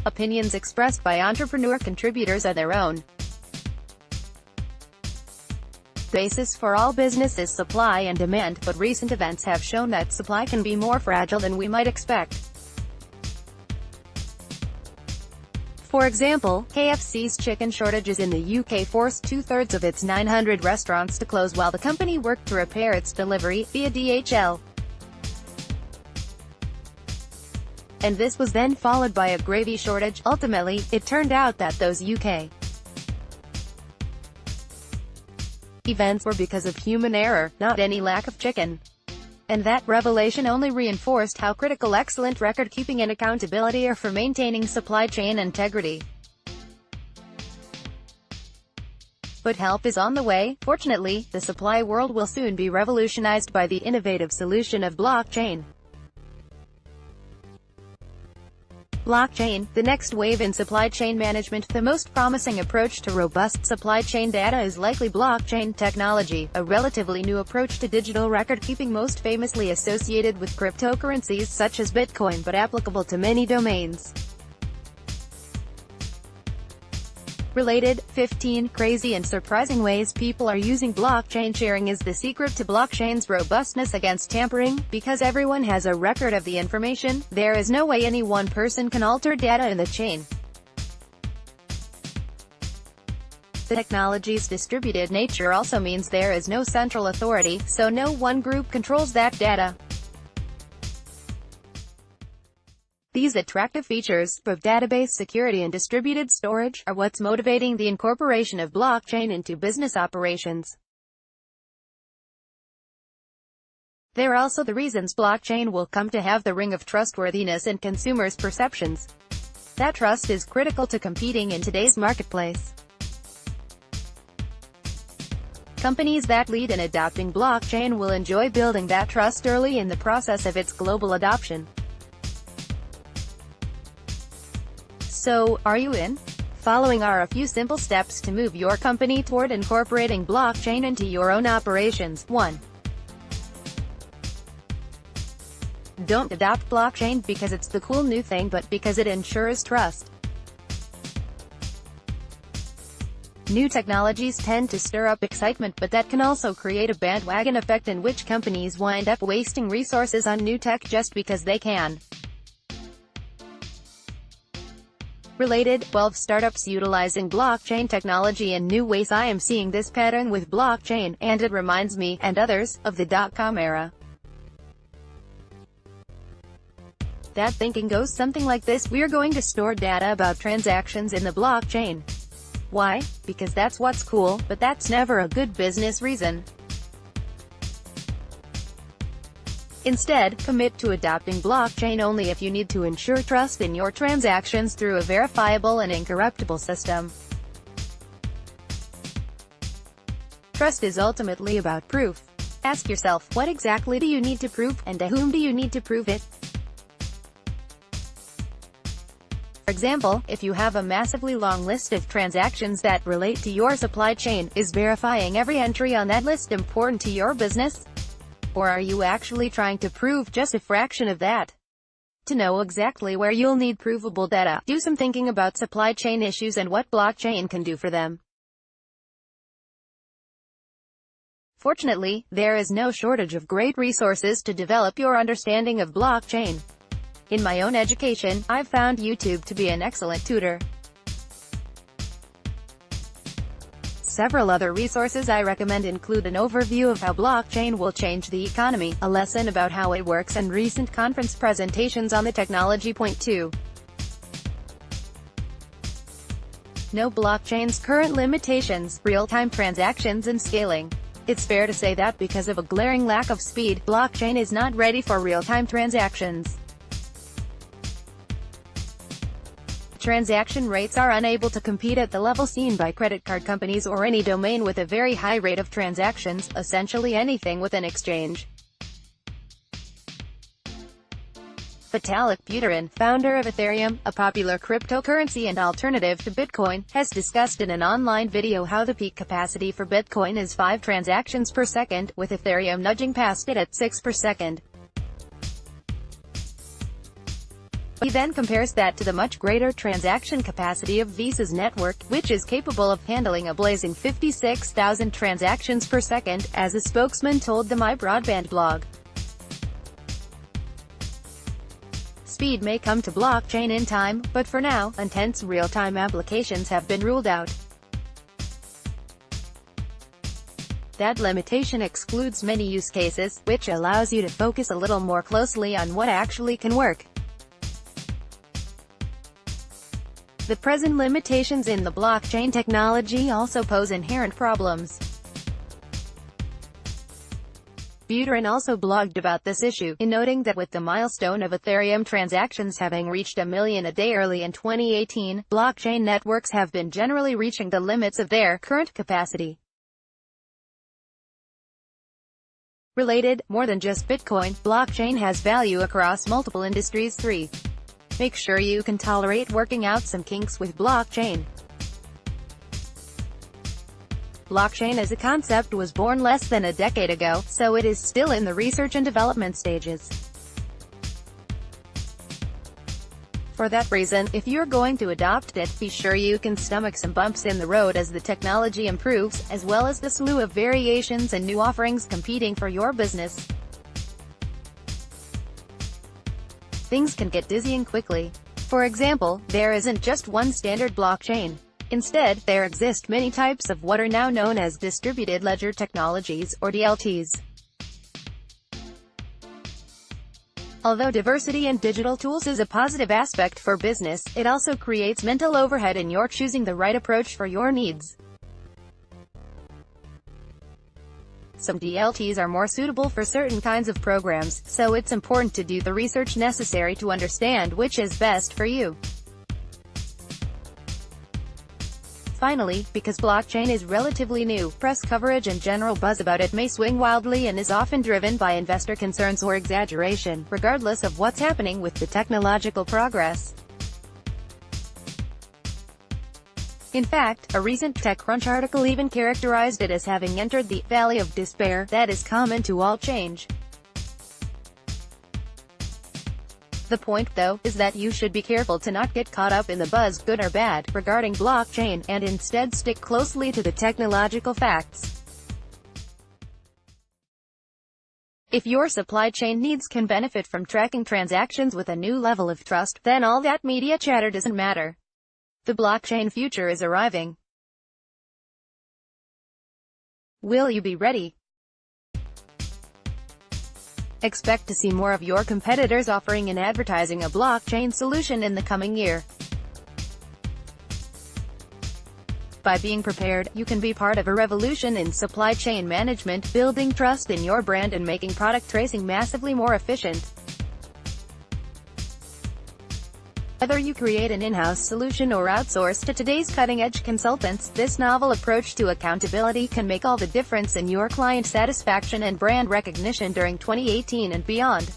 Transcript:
Opinions expressed by entrepreneur contributors are their own. Basis for all business is supply and demand, but recent events have shown that supply can be more fragile than we might expect. For example, KFC's chicken shortages in the UK forced two-thirds of its 900 restaurants to close while the company worked to repair its delivery via DHL. And this was then followed by a gravy shortage. Ultimately, it turned out that those UK events were because of human error, not any lack of chicken. And that revelation only reinforced how critical excellent record-keeping and accountability are for maintaining supply chain integrity. But help is on the way. Fortunately, the supply world will soon be revolutionized by the innovative solution of blockchain. Blockchain, the next wave in supply chain management. The most promising approach to robust supply chain data is likely blockchain technology, a relatively new approach to digital record-keeping most famously associated with cryptocurrencies such as Bitcoin but applicable to many domains. Related, 15 crazy and surprising ways people are using blockchain. Sharing is the secret to blockchain's robustness against tampering. Because everyone has a record of the information, there is no way any one person can alter data in the chain. The technology's distributed nature also means there is no central authority, so no one group controls that data. These attractive features of database security and distributed storage are what's motivating the incorporation of blockchain into business operations. They're also the reasons blockchain will come to have the ring of trustworthiness in consumers' perceptions. That trust is critical to competing in today's marketplace. Companies that lead in adopting blockchain will enjoy building that trust early in the process of its global adoption. So, are you in? Following are a few simple steps to move your company toward incorporating blockchain into your own operations. 1. Don't adopt blockchain because it's the cool new thing, but because it ensures trust. New technologies tend to stir up excitement, but that can also create a bandwagon effect in which companies wind up wasting resources on new tech just because they can. Related, 12 startups utilizing blockchain technology in new ways. I am seeing this pattern with blockchain, and it reminds me, and others, of the dot-com era. That thinking goes something like this: we're going to store data about transactions in the blockchain. Why? Because that's what's cool, but that's never a good business reason. Instead, commit to adopting blockchain only if you need to ensure trust in your transactions through a verifiable and incorruptible system. Trust is ultimately about proof. Ask yourself, what exactly do you need to prove, and to whom do you need to prove it? For example, if you have a massively long list of transactions that relate to your supply chain, is verifying every entry on that list important to your business? Or are you actually trying to prove just a fraction of that? To know exactly where you'll need provable data, do some thinking about supply chain issues and what blockchain can do for them. Fortunately, there is no shortage of great resources to develop your understanding of blockchain. In my own education, I've found YouTube to be an excellent tutor. Several other resources I recommend include an overview of how blockchain will change the economy, a lesson about how it works, and recent conference presentations on the technology. Point 2. Know blockchain's current limitations, real-time transactions and scaling. It's fair to say that because of a glaring lack of speed, blockchain is not ready for real-time transactions. Transaction rates are unable to compete at the level seen by credit card companies or any domain with a very high rate of transactions, essentially anything with an exchange. Vitalik Buterin, founder of Ethereum, a popular cryptocurrency and alternative to Bitcoin, has discussed in an online video how the peak capacity for Bitcoin is 5 transactions per second, with Ethereum nudging past it at 6 per second. He then compares that to the much greater transaction capacity of Visa's network, which is capable of handling a blazing 56,000 transactions per second, as a spokesman told the My Broadband blog. Speed may come to blockchain in time, but for now, intense real-time applications have been ruled out. That limitation excludes many use cases, which allows you to focus a little more closely on what actually can work. The present limitations in the blockchain technology also pose inherent problems. Buterin also blogged about this issue, in noting that with the milestone of Ethereum transactions having reached 1 million a day early in 2018, blockchain networks have been generally reaching the limits of their current capacity. Related, more than just Bitcoin, blockchain has value across multiple industries. 3. Make sure you can tolerate working out some kinks with blockchain. Blockchain as a concept was born less than a decade ago, so it is still in the research and development stages. For that reason, if you're going to adopt it, be sure you can stomach some bumps in the road as the technology improves, as well as the slew of variations and new offerings competing for your business. Things can get dizzying quickly. For example, there isn't just one standard blockchain. Instead, there exist many types of what are now known as distributed ledger technologies, or DLTs. Although diversity in digital tools is a positive aspect for business, it also creates mental overhead in your choosing the right approach for your needs. Some DLTs are more suitable for certain kinds of programs, so it's important to do the research necessary to understand which is best for you. Finally, because blockchain is relatively new, press coverage and general buzz about it may swing wildly and is often driven by investor concerns or exaggeration, regardless of what's happening with the technological progress. In fact, a recent TechCrunch article even characterized it as having entered the valley of despair that is common to all change. The point, though, is that you should be careful to not get caught up in the buzz, good or bad, regarding blockchain, and instead stick closely to the technological facts. If your supply chain needs can benefit from tracking transactions with a new level of trust, then all that media chatter doesn't matter. The blockchain future is arriving. Will you be ready? Expect to see more of your competitors offering and advertising a blockchain solution in the coming year. By being prepared, you can be part of a revolution in supply chain management, building trust in your brand and making product tracing massively more efficient. Whether you create an in-house solution or outsource to today's cutting-edge consultants, this novel approach to accountability can make all the difference in your client satisfaction and brand recognition during 2018 and beyond.